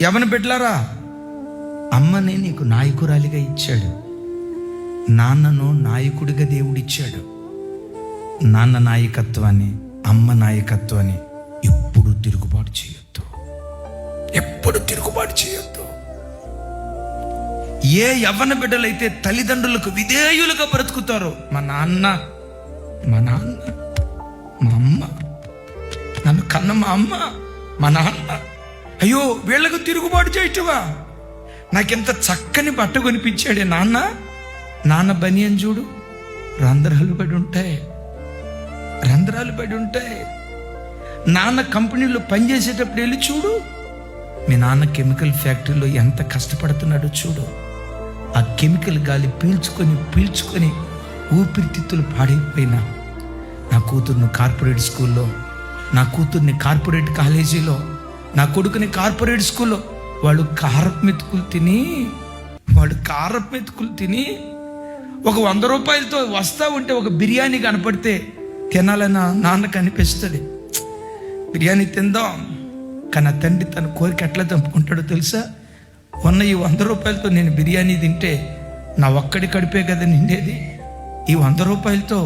యవన బిడ్డలారా, అమ్మని నీకు నాయకురాలిగా ఇచ్చాడు, నాన్నను నాయకుడిగా దేవుడిచ్చాడు. నాన్న నాయకత్వాన్ని, అమ్మ నాయకత్వాన్ని ఎప్పుడు తిరుగుబాటు చేయొద్దు, ఎప్పుడు తిరుగుబాటు చేయొద్దు. ఏ యవ్వన బిడ్డలైతే తల్లిదండ్రులకు విధేయులుగా బ్రతుకుతారో, మా నాన్న, మా అమ్మ, నన్ను కన్న మా అమ్మ, మా నాన్న, అయ్యో వీళ్ళకు తిరుగుబాటు చేయటవా, నాకెంత చక్కని బట్ట కొనిపించాడే నాన్న బనియన్ చూడు, రంధ్రాలు పడి ఉంటాయి. నాన్న కంపెనీలో పనిచేసేటప్పుడు వెళ్ళి చూడు, మీ నాన్న కెమికల్ ఫ్యాక్టరీలో ఎంత కష్టపడుతున్నాడో చూడు. ఆ కెమికల్ గాలి పీల్చుకొని ఊపిరితిత్తులు పాడైపోయినా, నా కూతుర్ని కార్పొరేట్ స్కూల్లో, నా కూతుర్ని కార్పొరేట్ కాలేజీలో, నా కొడుకుని కార్పొరేట్ స్కూల్లో వాడు కారపు మెతుకులు తిని ఒక 100 రూపాయలతో వస్తా ఉంటే ఒక బిర్యానీ కనపడితే తినాలని నాన్నకు అనిపిస్తుంది. బిర్యానీ తిందాం, కానీ ఆ తండ్రి తన కోరిక ఎట్లా చంపుకుంటాడో తెలుసా? ఈ 100 రూపాయలతో నేను బిర్యానీ తింటే నా ఒక్కడి కడిపే కదా నిండేది. ఈ 100 రూపాయలతో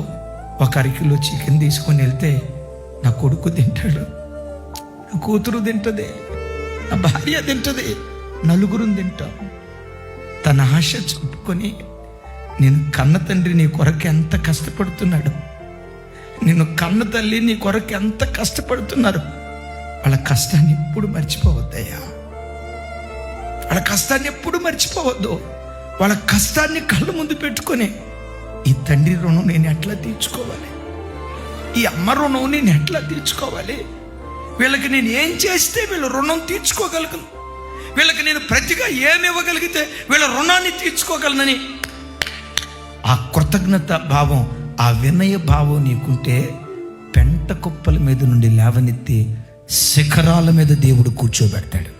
ఒక అరకిలో చికెన్ తీసుకొని వెళ్తే నా కొడుకు తింటాడు, నా కూతురు తింటుంది, నా భార్య తింటుంది, నలుగురు తింటాం. తన ఆశ చెప్పుకొని, నేను కన్న తండ్రి నీ కొరకు ఎంత కష్టపడుతున్నాడు, నిన్ను కన్న తల్లి నీ కొరకు ఎంత కష్టపడుతున్నారు. వాళ్ళ కష్టాన్ని ఎప్పుడు మర్చిపోవద్దయ్యా, వాళ్ళ కష్టాన్ని ఎప్పుడు మర్చిపోవద్దు. వాళ్ళ కష్టాన్ని కళ్ళ ముందు పెట్టుకొని, ఈ తండ్రి రుణం నేను ఎట్లా తీర్చుకోవాలి, ఈ అమ్మ రుణం నేను ఎట్లా తీర్చుకోవాలి, వీళ్ళకి నేను ఏం చేస్తే వీళ్ళ రుణం తీర్చుకోగలను, వీళ్ళకి నేను ప్రతిగా ఏమి ఇవ్వగలిగితే వీళ్ళ రుణాన్ని తీర్చుకోగలనని ఆ కృతజ్ఞత భావం, ఆ వినయ భావం నీకుంటే పెంట కుప్పల మీద నుండి లేవనెత్తి శిఖరాల మీద దేవుడు కూర్చోబెడతాడు.